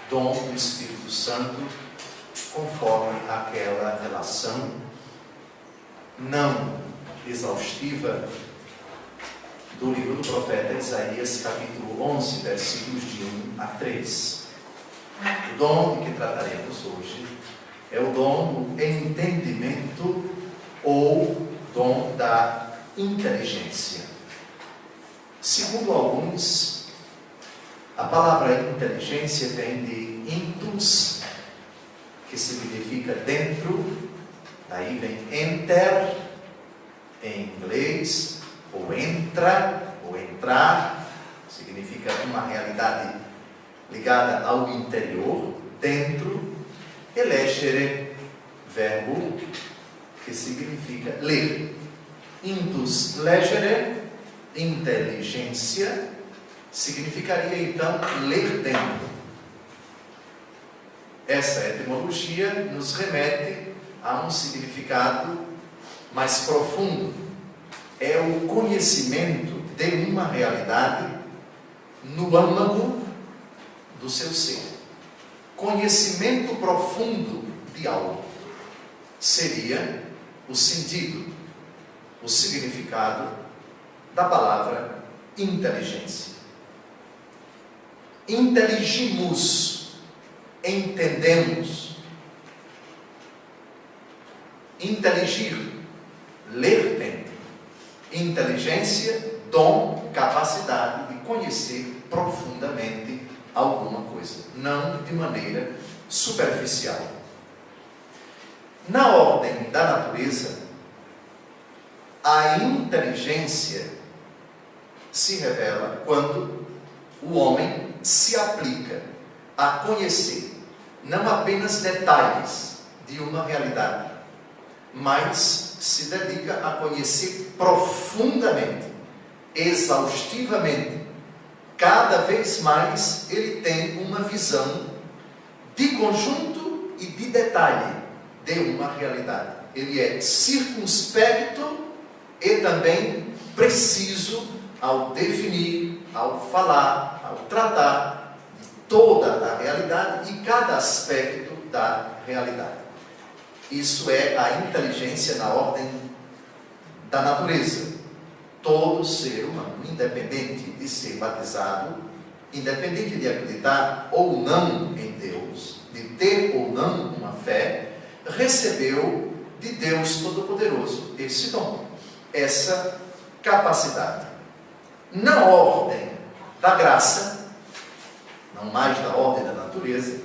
dom do Espírito Santo, conforme aquela relação não exaustiva do livro do profeta Isaías, capítulo 11, versículos de 1 a 3. O dom de que trataremos hoje é o dom do entendimento ou dom da inteligência. Segundo alguns, a palavra inteligência vem de intus, que significa dentro, daí vem enter, em inglês, ou entra, ou entrar, significa uma realidade ligada ao interior, dentro, e legere, verbo que significa ler. Intus legere, inteligência, significaria então ler dentro. Essa etimologia nos remete a um significado mais profundo. É o conhecimento de uma realidade no âmago do seu ser. Conhecimento profundo de algo seria o sentido, o significado da palavra inteligência. Inteligimos, entendemos. Inteligir, ler dentro. Inteligência, dom, capacidade de conhecer profundamente alguma coisa, não de maneira superficial. Na ordem da natureza, a inteligência se revela quando o homem se aplica a conhecer não apenas detalhes de uma realidade, mas se dedica a conhecer profundamente, exaustivamente. Cada vez mais ele tem uma visão de conjunto e de detalhe de uma realidade. Ele é circunspecto e também preciso ao definir, ao falar, ao tratar de toda a realidade e cada aspecto da realidade. Isso é a inteligência na ordem da natureza. Todo ser humano, independente de ser batizado, independente de acreditar ou não em Deus, de ter ou não uma fé, recebeu de Deus Todo-Poderoso esse dom, essa capacidade. Na ordem da graça, não mais da ordem da natureza,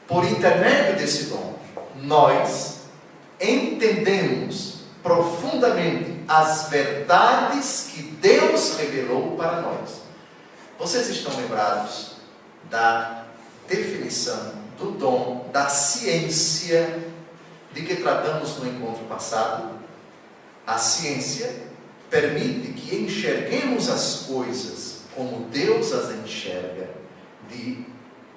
por intermédio desse dom, nós entendemos profundamente as verdades que Deus revelou para nós. Vocês estão lembrados da definição do dom da ciência de que tratamos no encontro passado? A ciência permite que enxerguemos as coisas como Deus as enxerga,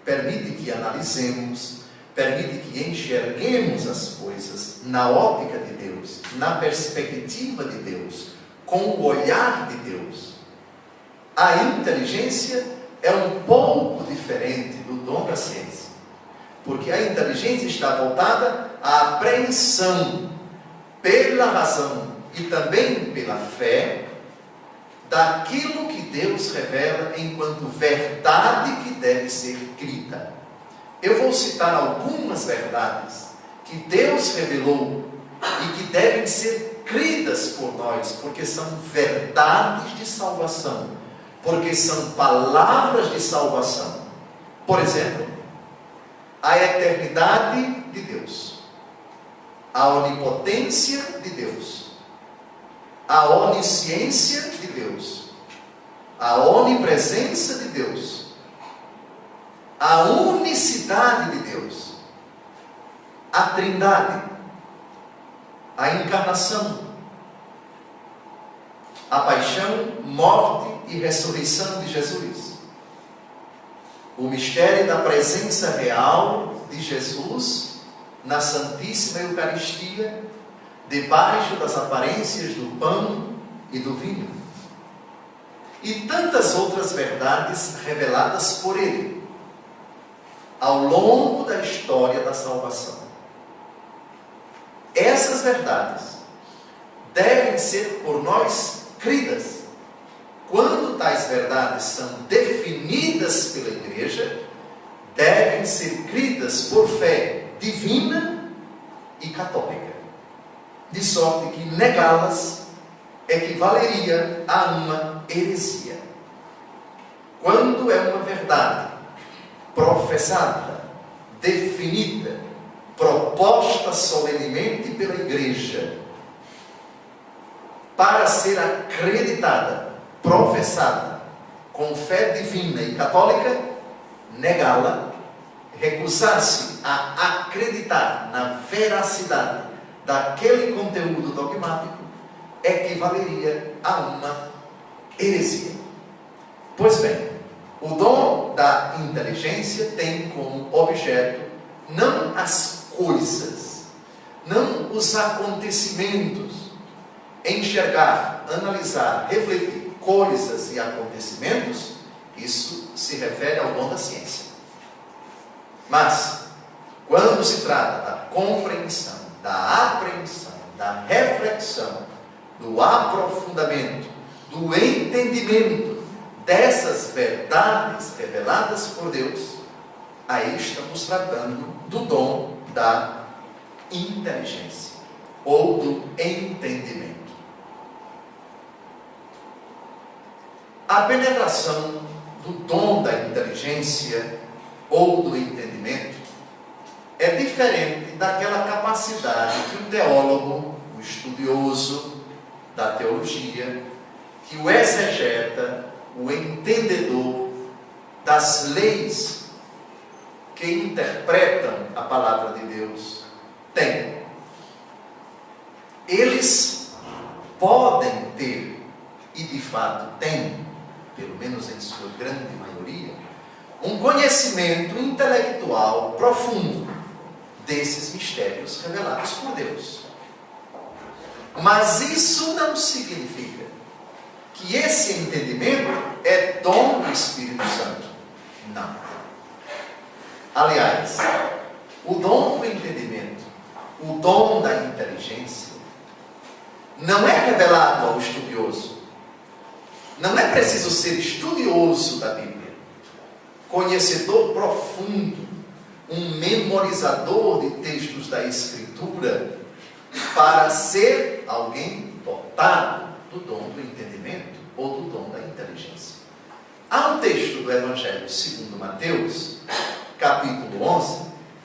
permite que analisemos, permite que enxerguemos as coisas na ótica de Deus, na perspectiva de Deus, com o olhar de Deus. A inteligência é um pouco diferente do dom da ciência, porque a inteligência está voltada à apreensão pela razão e também pela fé daquilo que Deus revela enquanto verdade que deve ser crida. Eu vou citar algumas verdades que Deus revelou e que devem ser cridas por nós, porque são verdades de salvação, porque são palavras de salvação. Por exemplo, a eternidade de Deus, a onipotência de Deus, a onisciência de Deus, a onipresença de Deus, a unicidade de Deus, a Trindade, a encarnação, a paixão, morte e ressurreição de Jesus, o mistério da presença real de Jesus na Santíssima Eucaristia, debaixo das aparências do pão e do vinho, e tantas outras verdades reveladas por Ele. longo da história da salvação. Essas verdades devem ser por nós cridas. Quando tais verdades são definidas pela igreja, devem ser cridas por fé divina e católica, de sorte que negá-las equivaleria a uma heresia. Quando é uma verdade professada, definida, proposta solenemente pela igreja, para ser acreditada, professada, com fé divina e católica, negá-la, recusar-se a acreditar na veracidade daquele conteúdo dogmático, equivaleria a uma heresia. Pois bem, o dom da inteligência tem como objeto não as coisas, não os acontecimentos, enxergar, analisar, refletir coisas e acontecimentos. Isso se refere ao dom da ciência. Mas, quando se trata da compreensão, da apreensão, da reflexão, do aprofundamento, do entendimento dessas verdades reveladas por Deus, aí estamos tratando do dom da inteligência ou do entendimento. A penetração do dom da inteligência ou do entendimento é diferente daquela capacidade que o teólogo, o estudioso da teologia, que o exegeta, o entendedor das leis que interpretam a palavra de Deus tem. Eles podem ter, e de fato têm, pelo menos em sua grande maioria, um conhecimento intelectual profundo desses mistérios revelados por Deus. Mas isso não significa que esse entendimento é dom do Espírito Santo. Não. Aliás, o dom do entendimento, o dom da inteligência, não é revelado ao estudioso. Não é preciso ser estudioso da Bíblia, conhecedor profundo, um memorizador de textos da Escritura, para ser alguém dotado do dom do entendimento ou do dom da inteligência. Há um texto do Evangelho segundo Mateus, capítulo 11,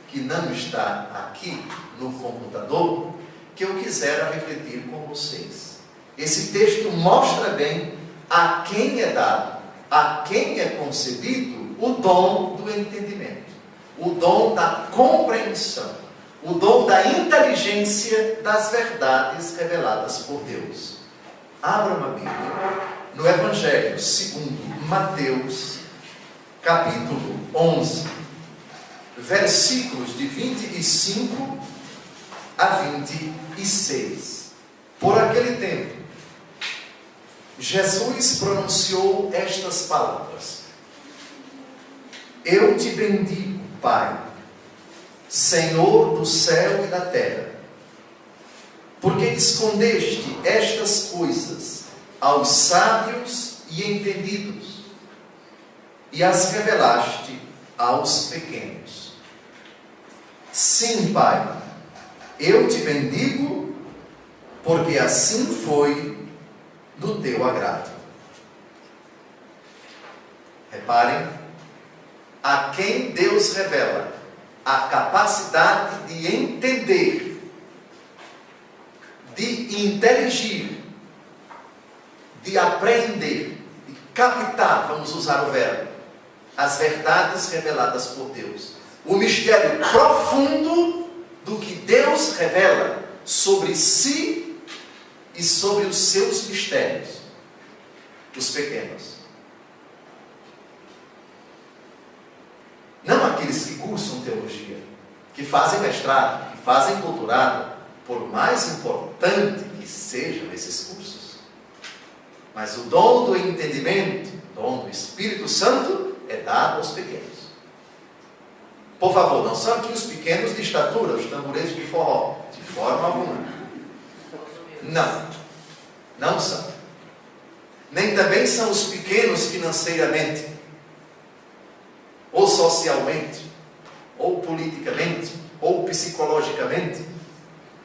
que não está aqui no computador, que eu quisera refletir com vocês. Esse texto mostra bem a quem é dado, a quem é concedido o dom do entendimento, o dom da compreensão, o dom da inteligência das verdades reveladas por Deus. Abra uma Bíblia no Evangelho segundo Mateus, capítulo 11, versículos de 25 a 26. Por aquele tempo, Jesus pronunciou estas palavras: Eu te bendigo, Pai, Senhor do céu e da terra, porque escondeste estas coisas aos sábios e entendidos, e as revelaste aos pequenos. Sim, Pai, eu te bendigo, porque assim foi do teu agrado. Reparem, a quem Deus revela a capacidade de entender, de inteligir, de apreender, de captar, vamos usar o verbo, as verdades reveladas por Deus. O mistério profundo do que Deus revela sobre si e sobre os seus mistérios, os pequenos. Não aqueles que cursam teologia, que fazem mestrado, que fazem doutorado, por mais importante que sejam esses cursos. Mas o dom do entendimento, o dom do Espírito Santo, é dado aos pequenos. Por favor, não são aqui os pequenos de estatura, os tamboreiros de forró, de forma alguma. Não, não são. Nem também são os pequenos financeiramente, ou socialmente, ou politicamente, ou psicologicamente.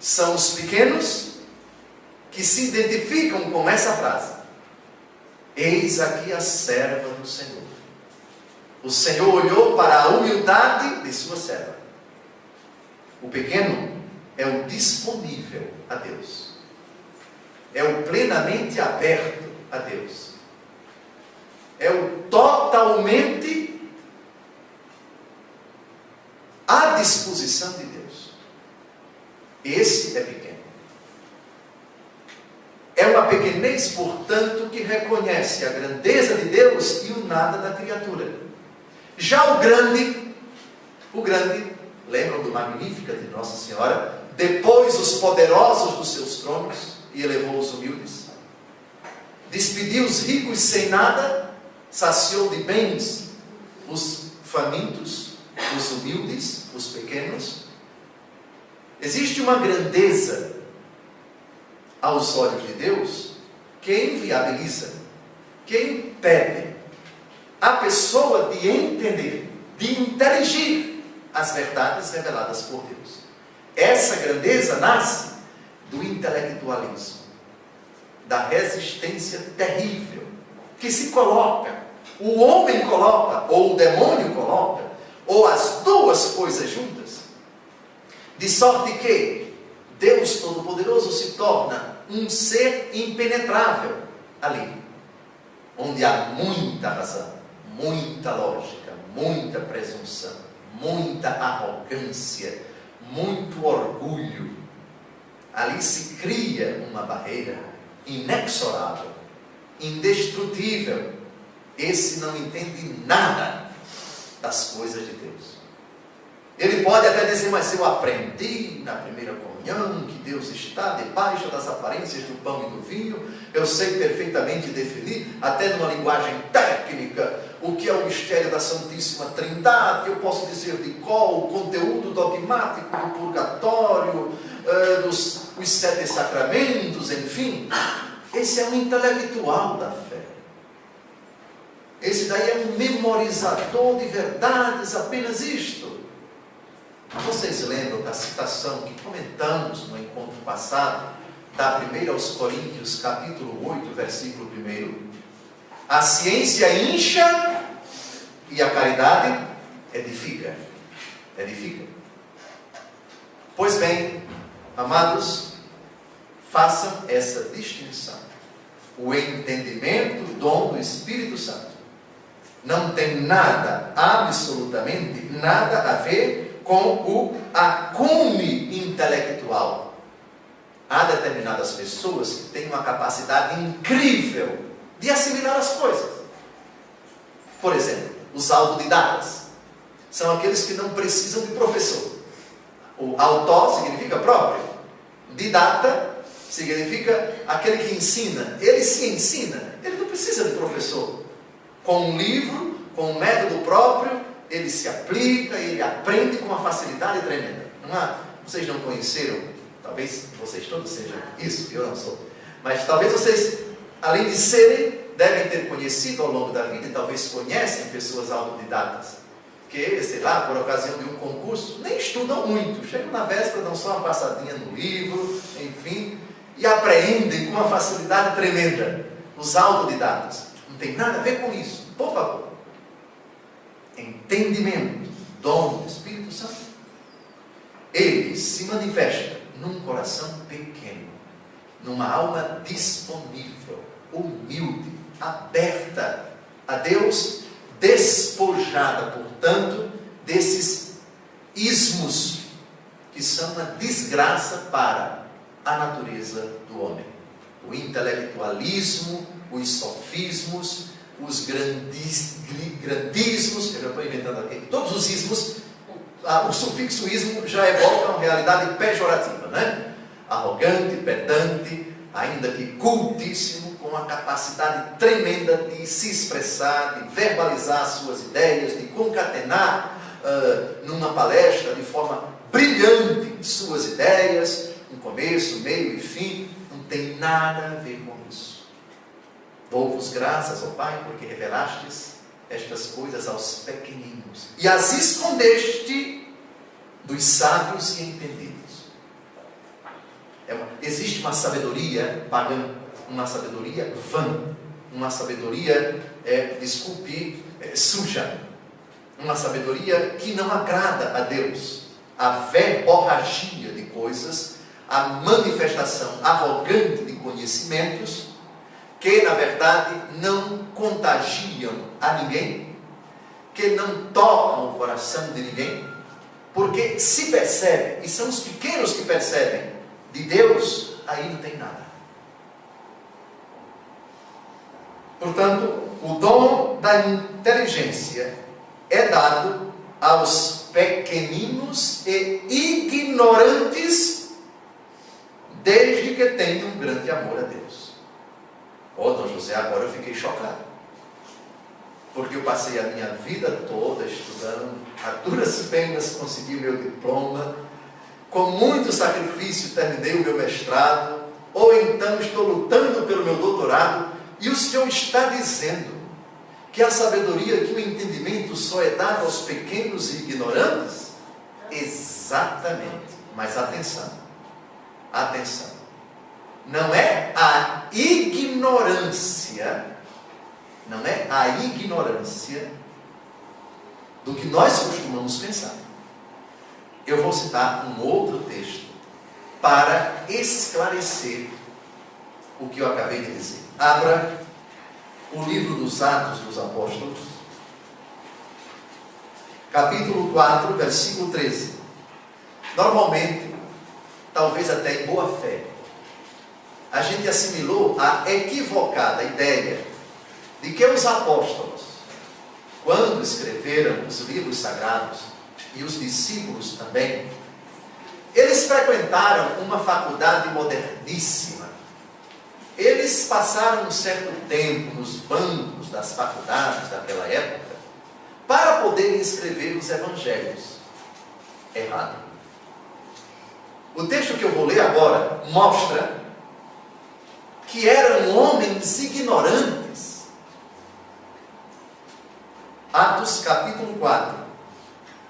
São os pequenos que se identificam com essa frase: eis aqui a serva do Senhor. O Senhor olhou para a humildade de sua serva. O pequeno é o disponível a Deus, é o plenamente aberto a Deus, é o totalmente à disposição de Deus. Esse é pequeno. É uma pequenez, portanto, que reconhece a grandeza de Deus e o nada da criatura. Já o grande, lembram do Magnífica de Nossa Senhora? Depois os poderosos dos seus tronos e elevou os humildes. Despediu os ricos sem nada, saciou de bens os famintos, os humildes, os pequenos. Existe uma grandeza aos olhos de Deus que inviabiliza, que impede a pessoa de entender, de inteligir as verdades reveladas por Deus. Essa grandeza nasce do intelectualismo, da resistência terrível que se coloca, o homem coloca, ou o demônio coloca, ou as duas coisas juntas, de sorte que Deus Todo-Poderoso se torna um ser impenetrável ali, onde há muita razão, muita lógica, muita presunção, muita arrogância, muito orgulho. Ali se cria uma barreira inexorável, indestrutível. Esse não entende nada das coisas de Deus. Ele pode até dizer: mas eu aprendi na primeira comunhão que Deus está debaixo das aparências do pão e do vinho. Eu sei perfeitamente definir, até numa linguagem técnica, o que é o mistério da Santíssima Trindade. Eu posso dizer de cor o conteúdo dogmático do purgatório, os 7 sacramentos, enfim. Esse é um intelectual da fé. Esse daí é um memorizador de verdades, apenas isto. Vocês lembram da citação que comentamos no encontro passado, da 1 aos Coríntios, capítulo 8, versículo 1? A ciência incha e a caridade edifica. Edifica. Pois bem, amados, façam essa distinção. O entendimento, o dom do Espírito Santo, não tem nada, absolutamente nada a ver com o acume intelectual. Há determinadas pessoas que têm uma capacidade incrível de assimilar as coisas. Por exemplo, os autodidatas são aqueles que não precisam de professor. O autor significa próprio, didata significa aquele que ensina. Ele se ensina, ele não precisa de professor. Com um livro, com um método próprio, ele se aplica, ele aprende com uma facilidade tremenda. Vocês não conheceram, talvez vocês todos sejam isso, eu não sou, mas talvez vocês, além de serem, devem ter conhecido ao longo da vida, e talvez conhecem pessoas autodidatas, que, sei lá, por ocasião de um concurso, nem estudam muito, chegam na véspera, dão só uma passadinha no livro, enfim, e aprendem com uma facilidade tremenda. Os autodidatas. Não tem nada a ver com isso, por favor. Entendimento, dom do Espírito Santo, ele se manifesta num coração pequeno, numa alma disponível, humilde, aberta a Deus, despojada, portanto, desses ismos que são uma desgraça para a natureza do homem. O intelectualismo, os sofismos, os grandismos, eu já estou inventando aqui, todos os ismos, o sufixo ismo já evoca uma realidade pejorativa, né? Arrogante, pedante, ainda que cultíssimo, com uma capacidade tremenda de se expressar, de verbalizar suas ideias, de concatenar numa palestra de forma brilhante suas ideias, um começo, meio e fim. Não tem nada a ver com isso. Dou-vos graças, ó Pai, porque revelastes estas coisas aos pequeninos e as escondeste dos sábios e entendidos. Existe uma sabedoria pagã, uma sabedoria vã, uma sabedoria, suja, uma sabedoria que não agrada a Deus, a verborragia de coisas, a manifestação arrogante de conhecimentos, que na verdade não contagiam a ninguém, que não tocam o coração de ninguém, porque se percebe, e são os pequenos que percebem, de Deus, aí não tem nada. Portanto, o dom da inteligência é dado aos pequeninos e ignorantes, desde que tenham um grande amor a Deus. Dom José, agora eu fiquei chocado, porque eu passei a minha vida toda estudando, a duras penas consegui o meu diploma, com muito sacrifício terminei o meu mestrado, ou então estou lutando pelo meu doutorado, e o Senhor está dizendo que a sabedoria, que o entendimento só é dado aos pequenos e ignorantes? Exatamente. Mas atenção, atenção. Não é a ignorância, não é a ignorância do que nós costumamos pensar. Eu vou citar um outro texto para esclarecer o que eu acabei de dizer. Abra o livro dos Atos dos Apóstolos, capítulo 4, versículo 13. Normalmente, talvez até em boa fé, a gente assimilou a equivocada ideia de que os apóstolos, quando escreveram os livros sagrados, e os discípulos também, eles frequentaram uma faculdade moderníssima. Eles passaram um certo tempo nos bancos das faculdades daquela época para poderem escrever os evangelhos. Errado. O texto que eu vou ler agora mostra que eram homens ignorantes. Atos capítulo 4,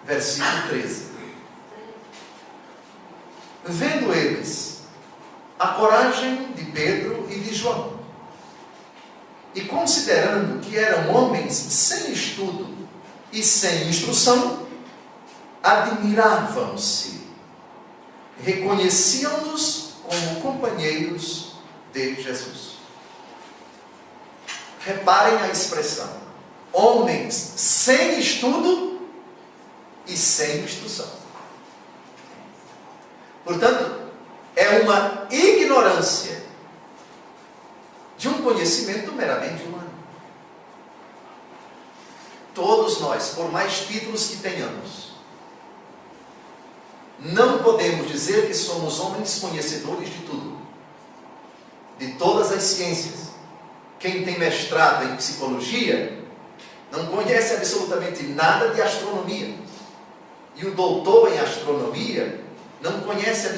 versículo 13. Vendo eles a coragem de Pedro e de João, e considerando que eram homens sem estudo e sem instrução, admiravam-se, reconheciam-nos como companheiros de Jesus. Reparem a expressão: homens sem estudo e sem instrução. Portanto, é uma ignorância de um conhecimento meramente humano. Todos nós, por mais títulos que tenhamos, não podemos dizer que somos homens conhecedores de tudo, de todas as ciências. Quem tem mestrado em psicologia não conhece absolutamente nada de astronomia. E o doutor em astronomia não conhece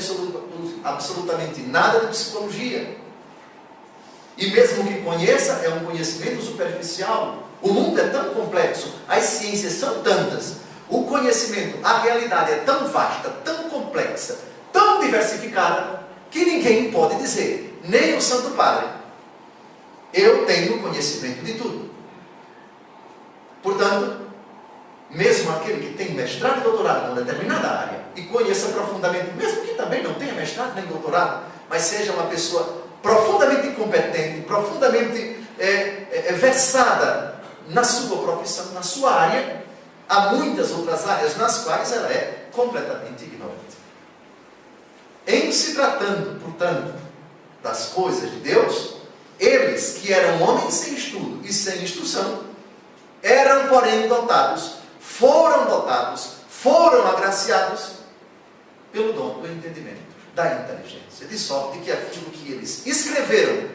absolutamente nada de psicologia. E mesmo que conheça, é um conhecimento superficial. O mundo é tão complexo, as ciências são tantas, o conhecimento, a realidade é tão vasta, tão complexa, tão diversificada, que ninguém pode dizer, nem o Santo Padre, eu tenho conhecimento de tudo. Portanto, mesmo aquele que tem mestrado e doutorado em uma determinada área e conheça profundamente, mesmo que também não tenha mestrado nem doutorado, mas seja uma pessoa profundamente competente, profundamente versada na sua profissão, na sua área, há muitas outras áreas nas quais ela é completamente ignorante. Em se tratando, portanto, das coisas de Deus, eles que eram homens sem estudo e sem instrução, eram porém dotados, foram agraciados pelo dom do entendimento, da inteligência, de sorte que aquilo que eles escreveram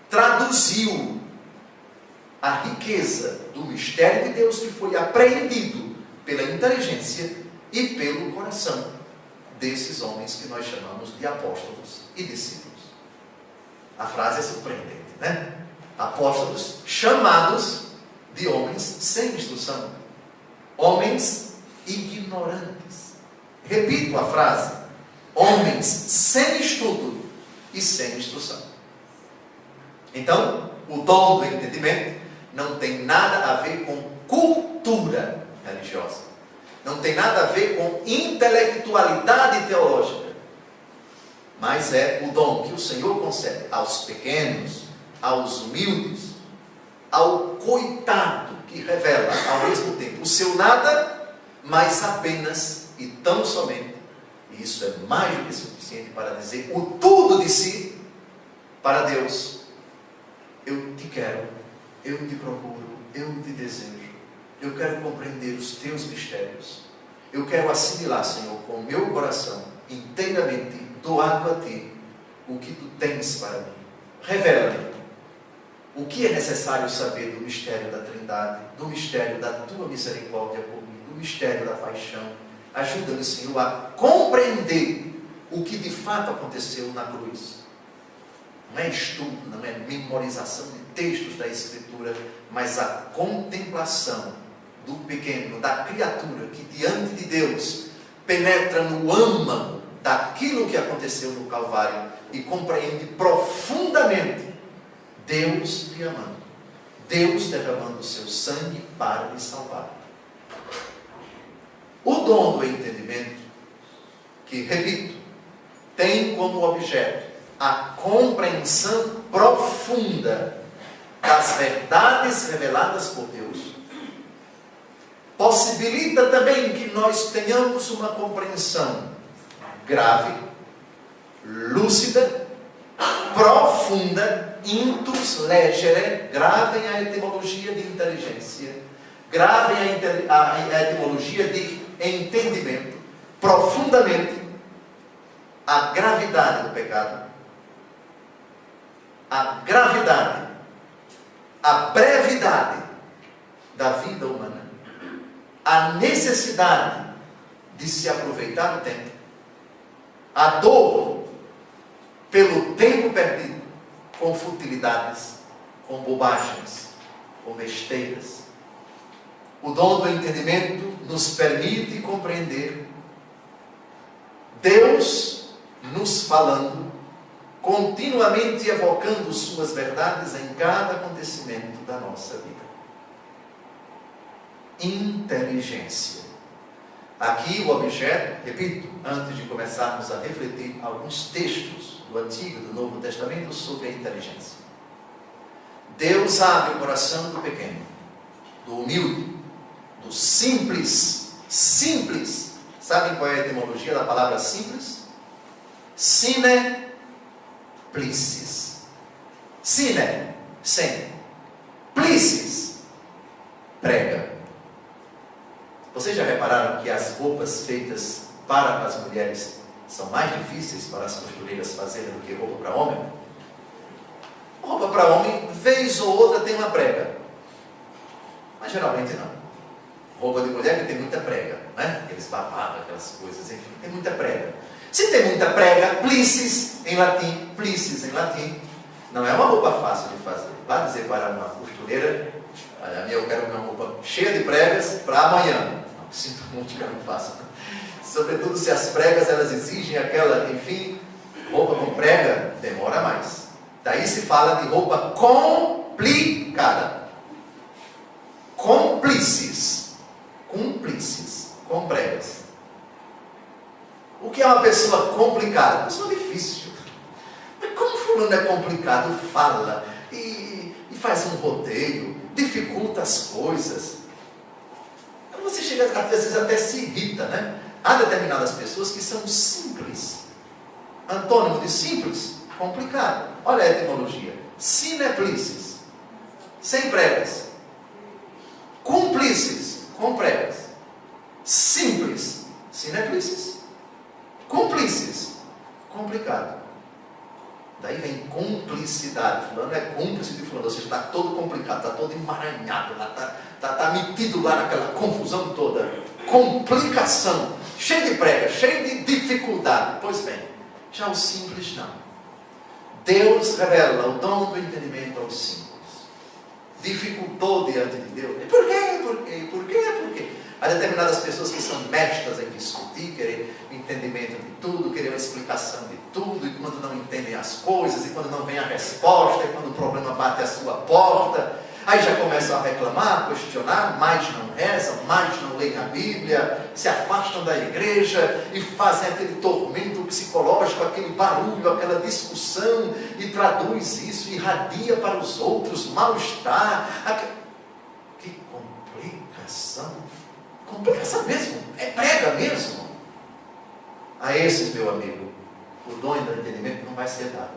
traduziu a riqueza do mistério de Deus que foi apreendido pela inteligência e pelo coração desses homens que nós chamamos de apóstolos e discípulos. A frase é surpreendente, né? Apóstolos chamados de homens sem instrução, homens ignorantes. Repito a frase: homens sem estudo e sem instrução. Então, o dom do entendimento não tem nada a ver com cultura religiosa, não tem nada a ver com intelectualidade teológica, mas é o dom que o Senhor concede aos pequenos, aos humildes, ao coitado, que revela ao mesmo tempo o seu nada, mas apenas e tão somente, e isso é mais do que suficiente para dizer o tudo de si para Deus: eu te quero, eu te procuro, eu te desejo, eu quero compreender os teus mistérios, eu quero assimilar, Senhor, com o meu coração inteiramente doado a ti o que tu tens para mim. Revela-me o que é necessário saber do mistério da Trindade, do mistério da tua misericórdia por mim, do mistério da paixão. Ajuda-me, Senhor, a compreender o que de fato aconteceu na cruz. Não é estudo, não é memorização de textos da Escritura, mas a contemplação do pequeno, da criatura que diante de Deus penetra no âmago daquilo que aconteceu no Calvário e compreende profundamente Deus lhe amando, Deus derramando o seu sangue para lhe salvar. O dom do entendimento, que, repito, tem como objeto a compreensão profunda das verdades reveladas por Deus, possibilita também que nós tenhamos uma compreensão grave, lúcida, profunda, intus legere. Gravem a etimologia de inteligência, gravem a etimologia de entendimento, profundamente a gravidade do pecado, a gravidade, a brevidade da vida humana, a necessidade de se aproveitar do tempo, a dor pelo tempo perdido com futilidades, com bobagens, com besteiras. O dom do entendimento nos permite compreender Deus nos falando, continuamente evocando suas verdades em cada acontecimento da nossa vida. Inteligência. Aqui o objeto, repito, antes de começarmos a refletir alguns textos do Antigo e do Novo Testamento sobre a inteligência. Deus abre o coração do pequeno, do humilde, do simples. Simples. Sabem qual é a etimologia da palavra simples? Sine plicis. Sine, sem. Plicis, prega. Vocês já repararam que as roupas feitas para as mulheres são mais difíceis para as costureiras fazerem do que roupa para homem? Roupa para homem, vez ou outra, tem uma prega, mas geralmente não. Roupa de mulher que tem muita prega, né? Aqueles babados, aquelas coisas, enfim, tem muita prega. Se tem muita prega, plicis em latim, não é uma roupa fácil de fazer. Vá dizer para uma costureira: olha, eu quero uma roupa cheia de pregas para amanhã. Não, sinto muito que eu não faço. Sobretudo se as pregas elas exigem aquela, enfim, roupa com prega, demora mais. Daí se fala de roupa complicada. Cúmplices, com pregas. O que é uma pessoa complicada? Uma pessoa difícil. Mas como fulano é complicado, fala e faz um roteiro, dificulta as coisas. Você chega, às vezes até se irrita, né? Há determinadas pessoas que são simples. Antônimo de simples, complicado. Olha a etimologia. Sine plicis, sem pregas. Cúmplices, com pregas. Simples, sine plicis. Cúmplices, complicado. Daí vem cumplicidade. Fulano é cúmplice de fulano, ou seja, está todo complicado, está todo emaranhado, está metido lá naquela confusão toda. complicação, cheio de prega, cheio de dificuldade. Pois bem, já o simples não. Deus revela o dom do entendimento aos simples. Dificultou diante de Deus. Por quê? Por quê? Por quê? Por quê? Há determinadas pessoas que são mestras em discutir, querer entendimento de tudo, querer uma explicação de tudo, e quando não entendem as coisas, e quando não vem a resposta, e quando o problema bate à sua porta, aí já começam a reclamar, questionar, mais não rezam, mais não leem a Bíblia, se afastam da igreja e fazem aquele tormento psicológico, aquele barulho, aquela discussão, e traduz isso, irradia para os outros, mal-estar. Que complicação! Complicação mesmo, é prega mesmo. A esses, meu amigo, o dom do entendimento não vai ser dado.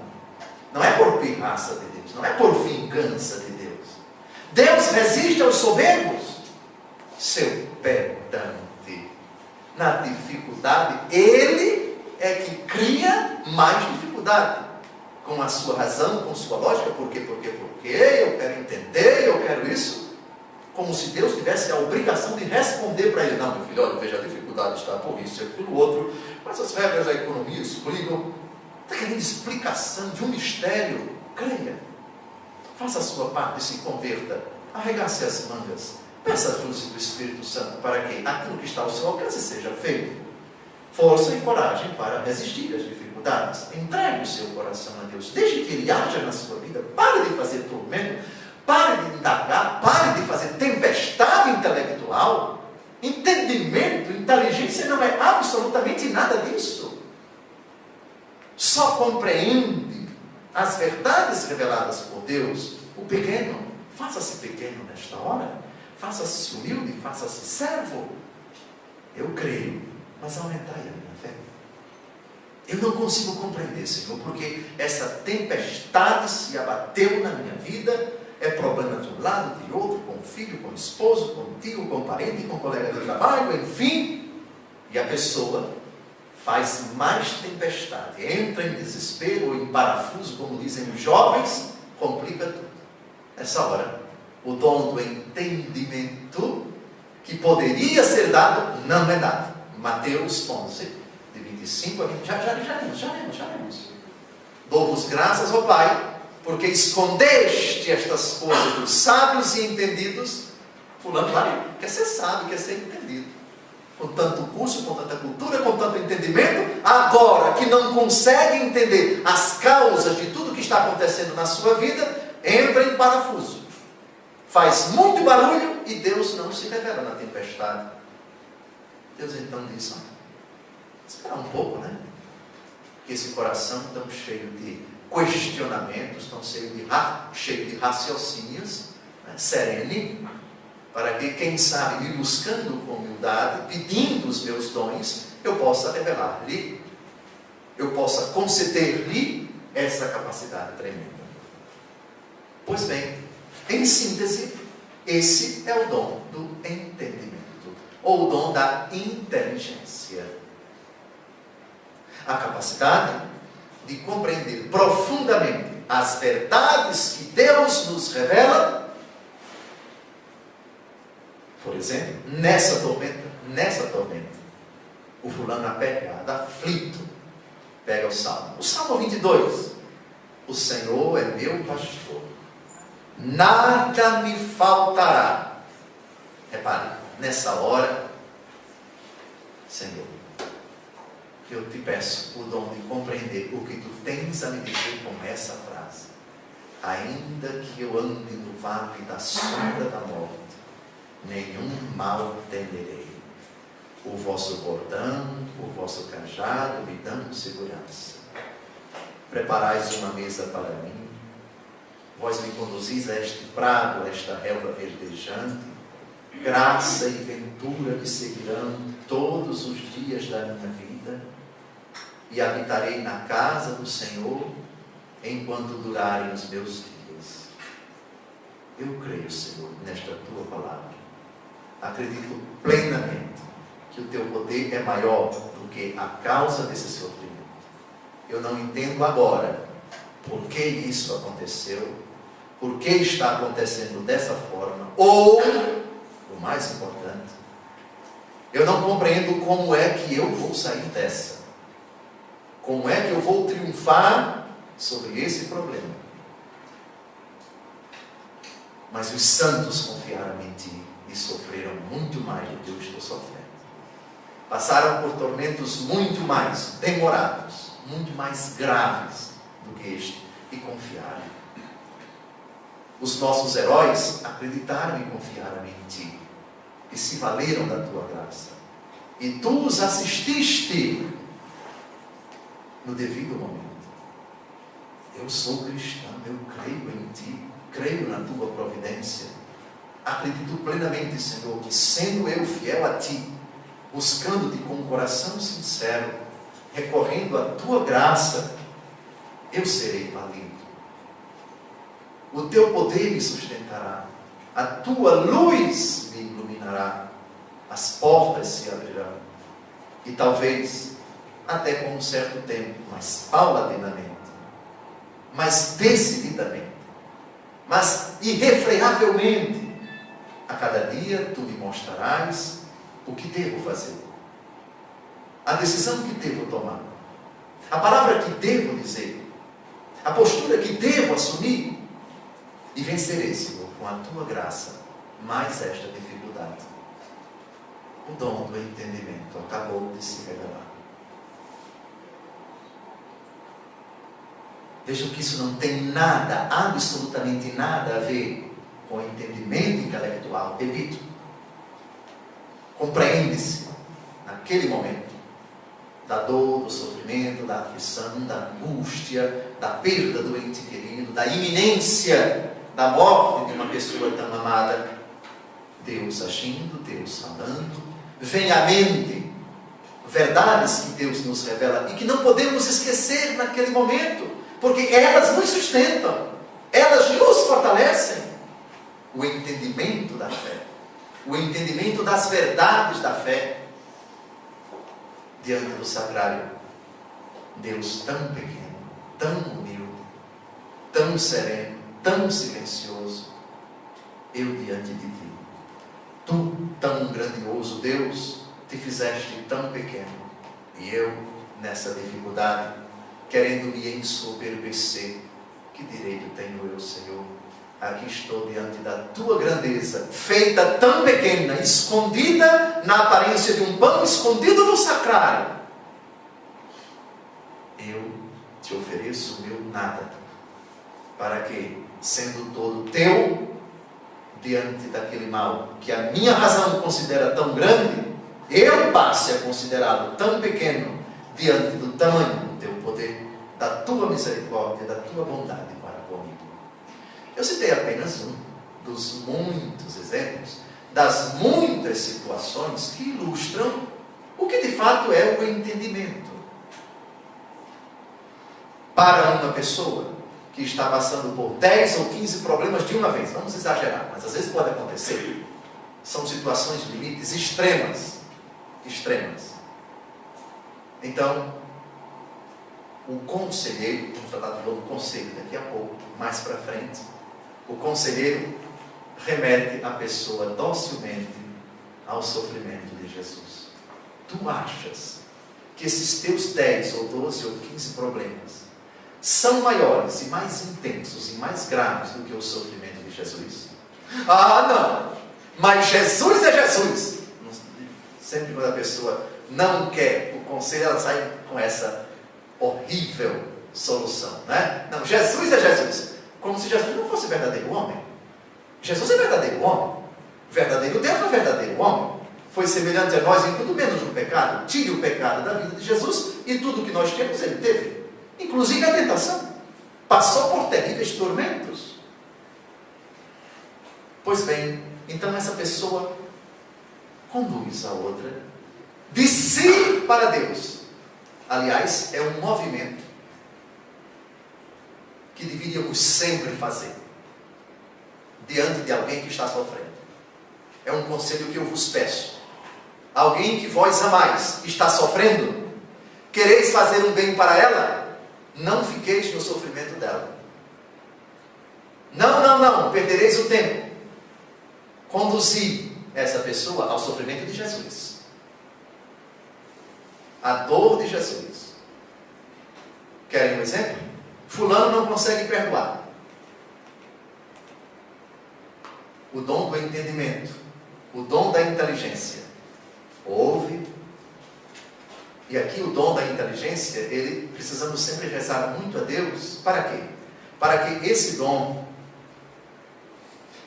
Não é por pirraça de Deus, não é por vingança de Deus. Deus resiste aos soberbos, seu pedante. Na dificuldade, Ele é que cria mais dificuldade. Com a sua razão, com sua lógica, por quê? Eu quero entender, eu quero isso. Como se Deus tivesse a obrigação de responder para ele. Não, meu filho, olha, veja, a dificuldade está por isso e aquilo outro. Mas as regras da economia explicam. Está querendo explicação de um mistério. Creia. Faça a sua parte e se converta. Arregace as mangas. Peça a luz do Espírito Santo para que aquilo que está ao seu alcance seja feito. Força e coragem para resistir às dificuldades. Entregue o seu coração a Deus. Deixe que Ele haja na sua vida. Pare de fazer tormento. Pare de indagar, pare de fazer tempestade intelectual. Entendimento, inteligência não é absolutamente nada disso. Só compreende as verdades reveladas por Deus o pequeno. Faça-se pequeno nesta hora. Faça-se humilde, faça-se servo. Eu creio, mas aumentai a minha fé. Eu não consigo compreender, Senhor, porque essa tempestade se abateu na minha vida. É problema de um lado, de outro, com o filho, com o esposo, com o tio, com o parente, com o colega de trabalho, enfim. E a pessoa faz mais tempestade, entra em desespero ou em parafuso, como dizem os jovens, complica tudo. Nessa hora, o dom do entendimento, que poderia ser dado, não é dado. Mateus 11, de 25 a 20, já lemos. Dou-vos graças, ó Pai, porque escondeste estas coisas dos sábios e entendidos. Fulano lá quer ser sábio, quer ser entendido. Com tanto curso, com tanta cultura, com tanto entendimento, agora que não consegue entender as causas de tudo que está acontecendo na sua vida, entra em parafuso. Faz muito barulho e Deus não se revela na tempestade. Deus então diz, espera um pouco, né? Que esse coração tão cheio de questionamentos, tão cheio de raciocínios, né? Serene, para que, quem sabe, me buscando com humildade, pedindo os meus dons, eu possa revelar-lhe, eu possa conceder-lhe essa capacidade tremenda. Pois bem, em síntese, esse é o dom do entendimento, ou o dom da inteligência. A capacidade de compreender profundamente as verdades que Deus nos revela. Por exemplo, nessa tormenta, o fulano apegado, aflito, pega o Salmo 22. O Senhor é meu pastor, nada me faltará. Repare, nessa hora, Senhor, eu te peço o dom de compreender o que tu tens a me dizer com essa frase. Ainda que eu ande no vale da sombra da morte, nenhum mal temerei. O vosso bordão, o vosso cajado me dão segurança. Preparais uma mesa para mim. Vós me conduzis a este prado, a esta relva verdejante. Graça e ventura me seguirão todos os dias da minha vida. E habitarei na casa do Senhor enquanto durarem os meus dias. Eu creio, Senhor, nesta tua palavra. Acredito plenamente que o teu poder é maior do que a causa desse sofrimento. Eu não entendo agora por que isso aconteceu, por que está acontecendo dessa forma, ou, o mais importante, Eu não compreendo como é que eu vou sair dessa. Como é que eu vou triunfar sobre esse problema? Mas os santos confiaram em ti e sofreram muito mais do que eu estou sofrendo. Passaram por tormentos muito mais demorados, muito mais graves do que este, e confiaram. Os nossos heróis acreditaram e confiaram em ti, e se valeram da tua graça. E tu os assististe no devido momento. Eu sou cristão, eu creio em ti, creio na tua providência. Acredito plenamente, Senhor, que sendo eu fiel a ti, buscando-te com um coração sincero, recorrendo à tua graça, eu serei valido. O teu poder me sustentará, a tua luz me iluminará, as portas se abrirão, e talvez até com um certo tempo, mas paulatinamente, mas decididamente, mas irrefreavelmente, a cada dia tu me mostrarás o que devo fazer, a decisão que devo tomar, a palavra que devo dizer, a postura que devo assumir, e vencerei, Senhor, com a tua graça, mais esta dificuldade. O dom do entendimento acabou de se revelar. Vejam que isso não tem nada, absolutamente nada a ver com o entendimento intelectual. Repito, compreende-se naquele momento da dor, do sofrimento, da aflição, da angústia, da perda do ente querido, da iminência da morte de uma pessoa tão amada. Deus agindo, Deus falando, vem à mente verdades que Deus nos revela e que não podemos esquecer naquele momento, porque elas nos sustentam, elas nos fortalecem. O entendimento da fé, o entendimento das verdades da fé, diante do sacrário, Deus tão pequeno, tão humilde, tão sereno, tão silencioso, eu diante de ti. Tu, tão grandioso Deus, te fizeste tão pequeno, e eu, nessa dificuldade, querendo me ensoberbecer, que direito tenho eu, Senhor? Aqui estou diante da tua grandeza, feita tão pequena, escondida na aparência de um pão, escondido no sacrário. Eu te ofereço o meu nada, para que, sendo todo teu, diante daquele mal que a minha razão considera tão grande, eu passe a considerá-lo tão pequeno, diante do tamanho do teu poder, da tua misericórdia, da tua bondade para comigo. Eu citei apenas um dos muitos exemplos, das muitas situações que ilustram o que de fato é o entendimento. Para uma pessoa que está passando por 10 ou 15 problemas de uma vez, vamos exagerar, mas às vezes pode acontecer, são situações limites extremas, então o conselheiro, vamos tratar de novo do conselho daqui a pouco, mais para frente, o conselheiro remete a pessoa docilmente ao sofrimento de Jesus. Tu achas que esses teus 10 ou 12 ou 15 problemas são maiores e mais intensos e mais graves do que o sofrimento de Jesus? Ah, não! Mas Jesus é Jesus! Sempre quando a pessoa não quer o conselho, ela sai com essa horrível solução, né? Não, Jesus é Jesus. Como se Jesus não fosse verdadeiro homem. Jesus é verdadeiro homem. Verdadeiro Deus não é verdadeiro homem. Foi semelhante a nós em tudo menos no pecado. Tire o pecado da vida de Jesus e tudo que nós temos ele teve. Inclusive a tentação. Passou por terríveis tormentos. Pois bem, então essa pessoa conduz a outra de si para Deus. Aliás, é um movimento que deveríamos sempre fazer diante de alguém que está sofrendo. É um conselho que eu vos peço. Alguém que vós amais está sofrendo, quereis fazer um bem para ela, não fiqueis no sofrimento dela. Não, perdereis o tempo. Conduzir essa pessoa ao sofrimento de Jesus. a dor de Jesus. Querem um exemplo? Fulano não consegue perdoar. O dom do entendimento, o dom da inteligência. Ouve. E aqui o dom da inteligência, ele precisamos sempre rezar muito a Deus. Para quê? Para que esse dom,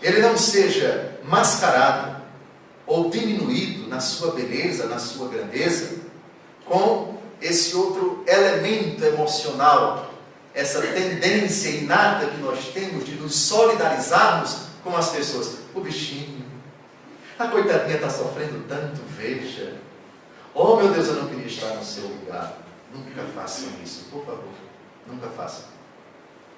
ele não seja mascarado ou diminuído na sua beleza, na sua grandeza, com esse outro elemento emocional, essa tendência inata que nós temos de nos solidarizarmos com as pessoas. O bichinho, a coitadinha está sofrendo tanto, veja. Oh meu Deus, eu não queria estar no seu lugar. Nunca façam isso, por favor. Nunca façam.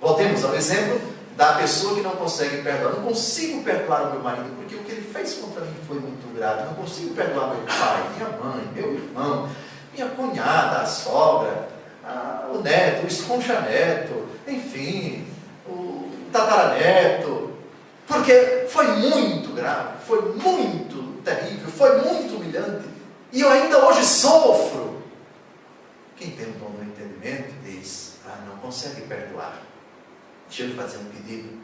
Voltemos ao exemplo da pessoa que não consegue perdoar. Não consigo perdoar o meu marido, porque o que ele fez contra mim foi muito grave. Não consigo perdoar meu pai, minha mãe, meu irmão, minha cunhada, a sogra, o neto, o esconcha-neto, enfim, o tataraneto. Porque foi muito grave, foi muito terrível, foi muito humilhante. E eu ainda hoje sofro. Quem tem o dom do entendimento diz, não consegue perdoar. Deixa eu lhe fazer um pedido.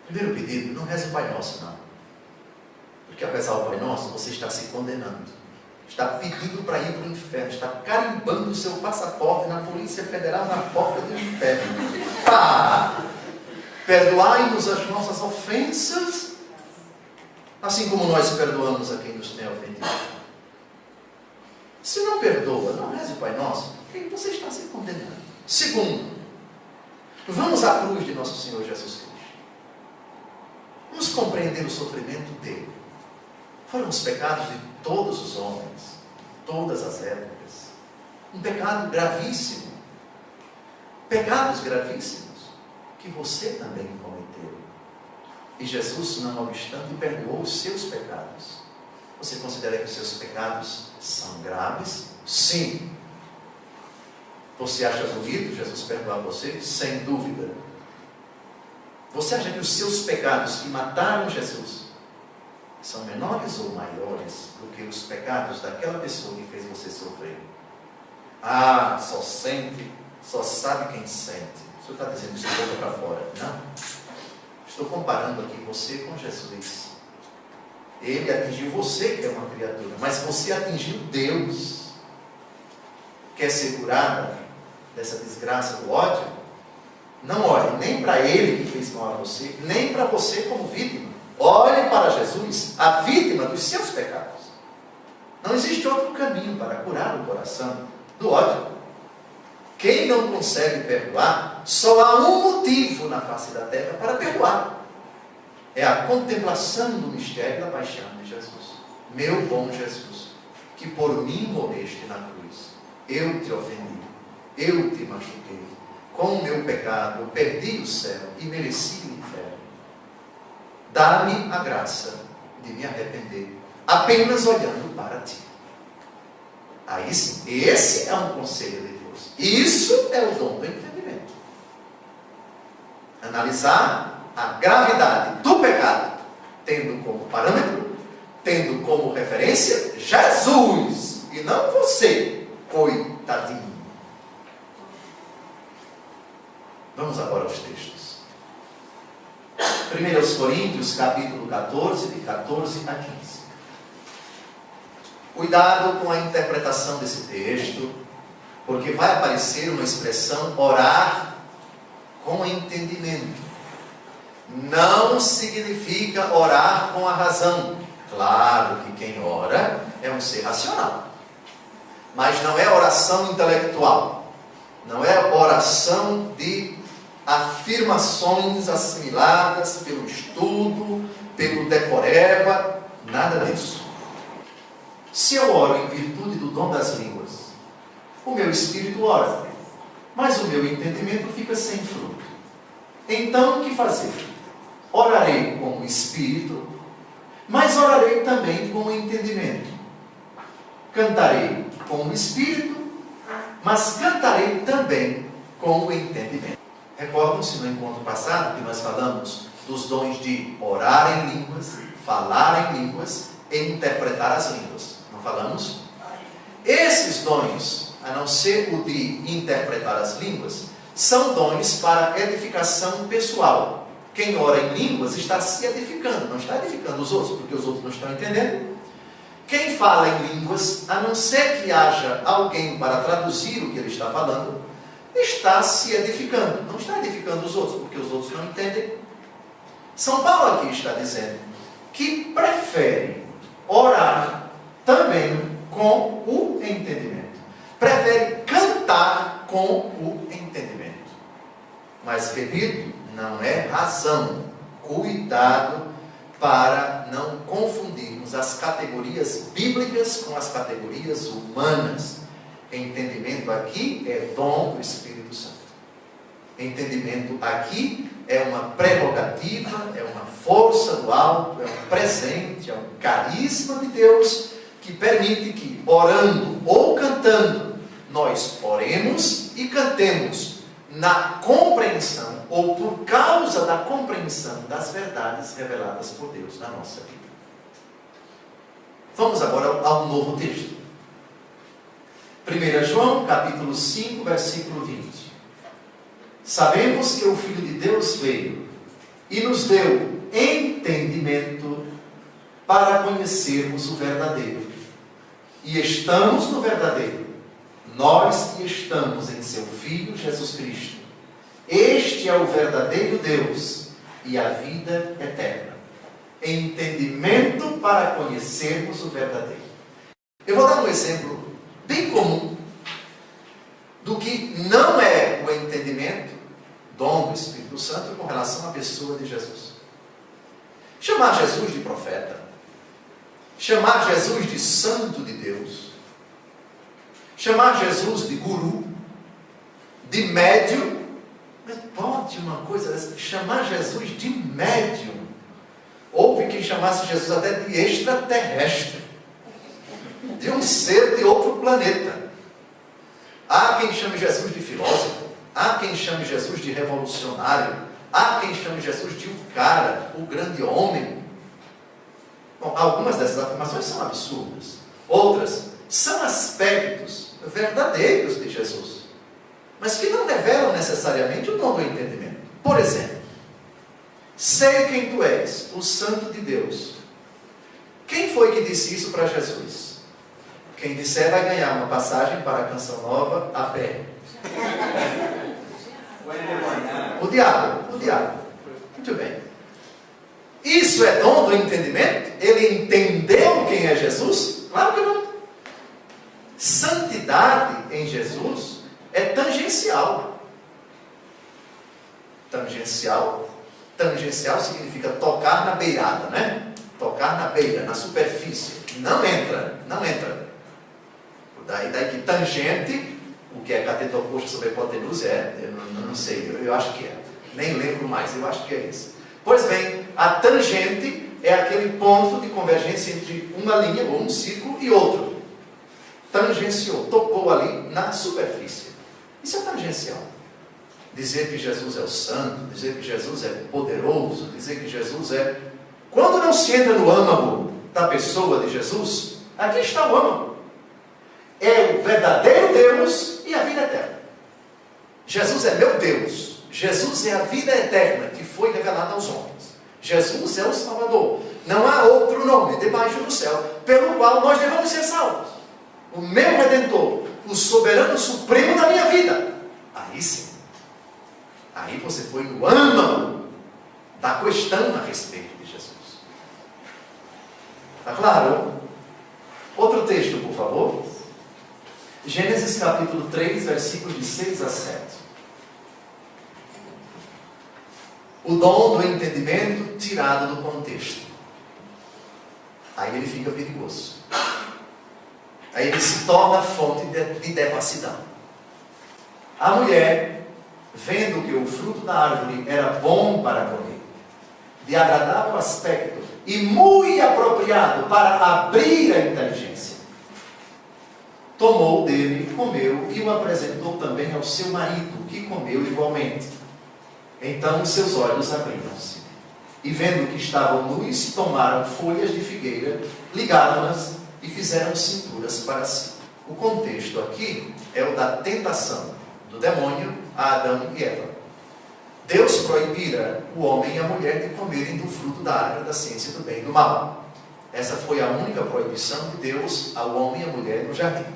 Primeiro pedido, não reze o Pai Nosso, não. Porque ao rezar o Pai Nosso, você está se condenando. Está pedindo para ir para o inferno. Está carimbando o seu passaporte na Polícia Federal na porta do inferno. Perdoai-nos as nossas ofensas, assim como nós perdoamos a quem nos tem ofendido. Se não perdoa, não reze o Pai Nosso, porque você está se condenando. Segundo, vamos à cruz de nosso Senhor Jesus Cristo. Vamos compreender o sofrimento dele. Foram os pecados de todos os homens, todas as épocas. Um pecado gravíssimo. Pecados gravíssimos que você também cometeu. E Jesus, não obstante, perdoou os seus pecados. Você considera que os seus pecados são graves? Sim. Você acha bonito Jesus perdoar você? Sem dúvida. Você acha que os seus pecados que mataram Jesus são menores ou maiores do que os pecados daquela pessoa que fez você sofrer? Só sente, só sabe quem sente. O senhor está dizendo isso de boca para fora? Não. Estou comparando aqui você com Jesus. Ele atingiu você, que é uma criatura, mas você atingiu Deus. Quer ser curada dessa desgraça do ódio? Não olhe nem para ele que fez mal a você, nem para você como vítima. Olhe para Jesus, a vítima dos seus pecados. Não existe outro caminho para curar o coração do ódio. Quem não consegue perdoar, só há um motivo na face da terra para perdoar. É a contemplação do mistério da paixão de Jesus. Meu bom Jesus, que por mim morreste na cruz. Eu te ofendi, eu te machuquei. Com o meu pecado eu perdi o céu e mereci o inferno. Dá-me a graça de me arrepender, apenas olhando para ti. Aí sim, esse é um conselho de Deus. Isso é o dom do entendimento. Analisar a gravidade do pecado, tendo como parâmetro, tendo como referência Jesus, e não você, coitadinho. Vamos agora aos textos. 1 Coríntios, capítulo 14, de 14 a 15. Cuidado com a interpretação desse texto, porque vai aparecer uma expressão orar com entendimento. Não significa orar com a razão. Claro que quem ora é um ser racional, mas não é oração intelectual, não é oração de afirmações assimiladas pelo estudo, pelo decoreba, nada disso. Se eu oro em virtude do dom das línguas, o meu espírito ora, mas o meu entendimento fica sem fruto. Então o que fazer? Orarei com o espírito, mas orarei também com o entendimento. Cantarei com o espírito, mas cantarei também com o entendimento. Recordam-se no encontro passado que nós falamos dos dons de orar em línguas, falar em línguas e interpretar as línguas. Não falamos? Esses Esses dons, a não ser o de interpretar as línguas, são dons para edificação pessoal. Quem ora em línguas está se edificando, não está edificando os outros, porque os outros não estão entendendo. Quem fala em línguas, a não ser que haja alguém para traduzir o que ele está falando, está se edificando, não está edificando os outros, porque os outros não entendem. São Paulo aqui está dizendo que prefere orar também com o entendimento. Prefere cantar com o entendimento. Mas, repito, não é razão. Cuidado para não confundirmos as categorias bíblicas com as categorias humanas. Entendimento aqui é dom do Espírito Santo. Entendimento aqui é uma prerrogativa, é uma força do alto, é um presente, é um carisma de Deus que permite que, orando ou cantando, nós oremos e cantemos na compreensão ou por causa da compreensão das verdades reveladas por Deus na nossa vida. Vamos agora ao novo texto. 1 João, capítulo 5, versículo 20. Sabemos que o Filho de Deus veio e nos deu entendimento para conhecermos o verdadeiro. E estamos no verdadeiro. Nós que estamos em seu Filho Jesus Cristo. Este é o verdadeiro Deus e a vida eterna. Entendimento para conhecermos o verdadeiro. Eu vou dar um exemplo bem comum do que não é o entendimento, dom do Espírito Santo, com relação à pessoa de Jesus. Chamar Jesus de profeta, chamar Jesus de santo de Deus, chamar Jesus de guru, de médium. Mas pode uma coisa dessa? Chamar Jesus de médium. Houve quem chamasse Jesus até de extraterrestre, de um ser de outro planeta. Há quem chame Jesus de filósofo, há quem chame Jesus de revolucionário, há quem chame Jesus de um cara, o grande homem. Bom, algumas dessas afirmações são absurdas. Outras são aspectos verdadeiros de Jesus, mas que não revelam necessariamente o dom do entendimento. Por exemplo, sei quem tu és, o Santo de Deus. Quem foi que disse isso para Jesus? Quem disser vai ganhar uma passagem para a Canção Nova a pé. O diabo. Muito bem. Isso é dom do entendimento? Ele entendeu quem é Jesus? Claro que não. Santidade em Jesus é tangencial. Tangencial significa tocar na beirada, né? Tocar na beira, na superfície. Não entra. Daí que tangente, o que é catetocoxa sobre a hipotenusa eu não sei, eu acho que é. Nem lembro mais, eu acho que é isso. Pois bem, a tangente é aquele ponto de convergência entre uma linha ou um círculo e outro. Tangenciou, tocou ali na superfície. Isso é tangencial. Dizer que Jesus é o santo, dizer que Jesus é poderoso, dizer que Jesus é... Quando não se entra no âmago da pessoa de Jesus, aqui está o âmago. É o verdadeiro Deus e a vida eterna. Jesus é meu Deus. Jesus é a vida eterna que foi revelada aos homens. Jesus é o Salvador. Não há outro nome debaixo do céu pelo qual nós devemos ser salvos. O meu Redentor, o soberano supremo da minha vida. Aí sim. Aí você foi no âmago da questão a respeito de Jesus. Está claro? Outro texto, por favor. Gênesis capítulo 3, versículos de 6 a 7. O dom do entendimento tirado do contexto. Aí ele fica perigoso. Aí ele se torna fonte de devassidão. A mulher, vendo que o fruto da árvore era bom para comer, de agradável aspecto e muito apropriado para abrir a inteligência, tomou dele, comeu e o apresentou também ao seu marido, que comeu igualmente. Então os seus olhos abriram-se, e vendo que estavam nus, tomaram folhas de figueira, ligaram-nas e fizeram cinturas para si. O contexto aqui é o da tentação do demônio a Adão e Eva. Deus proibira o homem e a mulher de comerem do fruto da árvore da ciência do bem e do mal. Essa foi a única proibição de Deus ao homem e à mulher no jardim.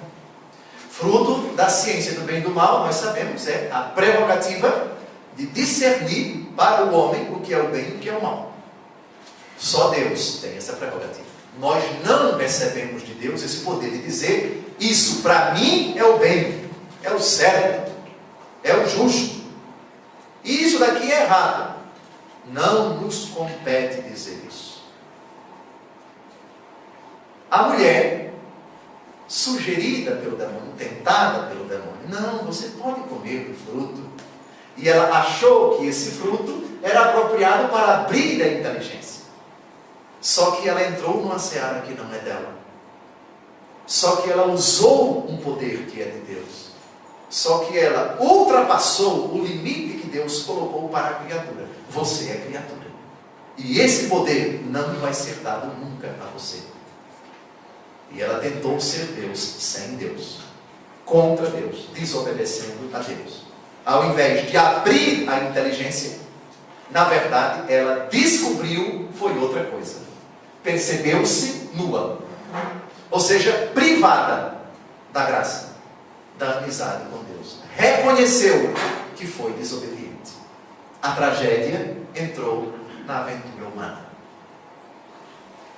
Fruto da ciência do bem e do mal, nós sabemos, é a prerrogativa de discernir para o homem o que é o bem e o que é o mal. Só Deus tem essa prerrogativa. Nós não recebemos de Deus esse poder de dizer: isso para mim é o bem, é o certo, é o justo, e isso daqui é errado. Não nos compete dizer isso. A mulher, sugerida pelo demônio, tentada pelo demônio: não, você pode comer do fruto. E ela achou que esse fruto era apropriado para abrir a inteligência. Só que ela entrou numa seara que não é dela. Só que ela usou um poder que é de Deus. Só que ela ultrapassou o limite que Deus colocou para a criatura. Você é criatura. E esse poder não vai ser dado nunca a você. E ela tentou ser Deus sem Deus. Contra Deus. Desobedecendo a Deus. Ao invés de abrir a inteligência, na verdade, ela descobriu foi outra coisa. Percebeu-se nua. Ou seja, privada da graça, da amizade com Deus. Reconheceu que foi desobediente. A tragédia entrou na aventura humana.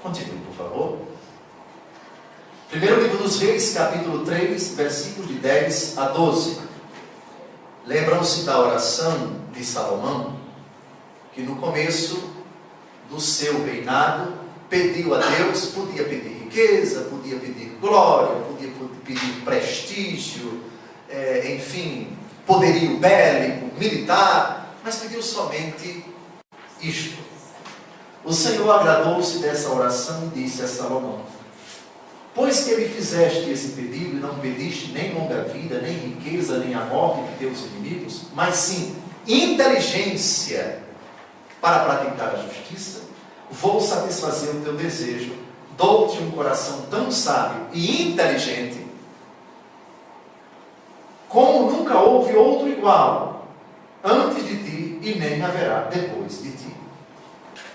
Continue, por favor. Primeiro livro dos Reis, capítulo 3, versículos de 10 a 12. Lembram-se da oração de Salomão, que no começo do seu reinado pediu a Deus, podia pedir riqueza, podia pedir glória, podia pedir prestígio, enfim, poderio bélico, militar, mas pediu somente isto. O Senhor agradou-se dessa oração e disse a Salomão: pois que me fizeste esse pedido e não pediste nem longa vida, nem riqueza, nem a morte de teus inimigos, mas sim inteligência para praticar a justiça, vou satisfazer o teu desejo, dou-te um coração tão sábio e inteligente, como nunca houve outro igual antes de ti e nem haverá depois de ti.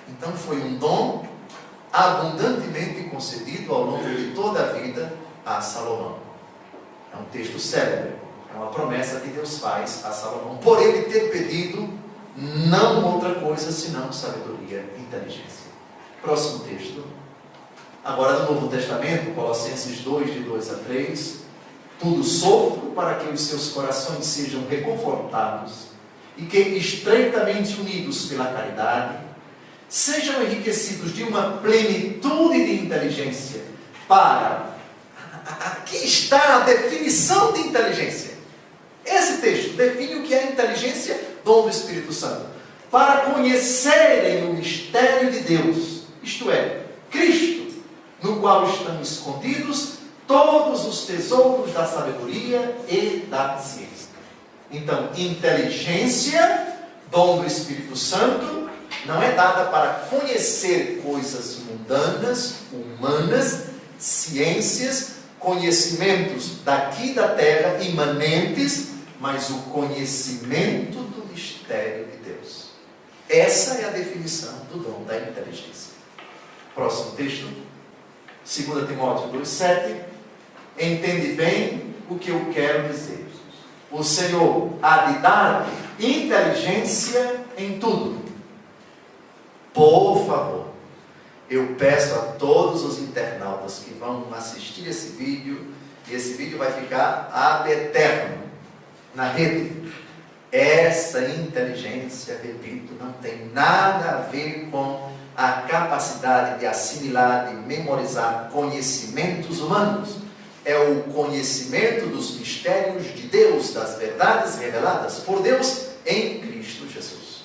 Então foi um dom abundantemente concedido ao longo de toda a vida a Salomão. É um texto célebre, é uma promessa que Deus faz a Salomão, por ele ter pedido não outra coisa senão sabedoria e inteligência. Próximo texto. Agora do Novo Testamento, Colossenses 2, de 2 a 3. Tudo sofro para que os seus corações sejam reconfortados e que, estreitamente unidos pela caridade, sejam enriquecidos de uma plenitude de inteligência para... Aqui está a definição de inteligência. Esse texto define o que é inteligência, dom do Espírito Santo. Para conhecerem o mistério de Deus, isto é, Cristo, no qual estão escondidos todos os tesouros da sabedoria e da ciência. Então, inteligência, dom do Espírito Santo, não é dada para conhecer coisas mundanas, humanas, ciências, conhecimentos daqui da terra, imanentes, mas o conhecimento do mistério de Deus. Essa é a definição do dom da inteligência. Próximo texto, 2 Timóteo 2,7. Entende bem o que eu quero dizer. O Senhor há de dar inteligência em tudo. Por favor, eu peço a todos os internautas que vão assistir esse vídeo, e esse vídeo vai ficar ad eterno na rede. Essa inteligência, repito, não tem nada a ver com a capacidade de assimilar, de memorizar conhecimentos humanos. É o conhecimento dos mistérios de Deus, das verdades reveladas por Deus em Cristo Jesus.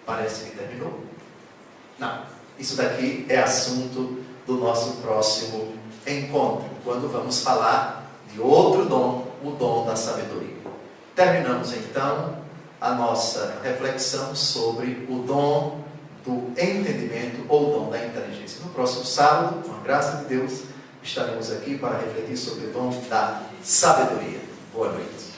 Parece que terminou? Não. Isso daqui é assunto do nosso próximo encontro, quando vamos falar de outro dom, o dom da sabedoria. Terminamos então a nossa reflexão sobre o dom do entendimento ou dom da inteligência. No próximo sábado, com a graça de Deus, estaremos aqui para refletir sobre o dom da sabedoria. Boa noite.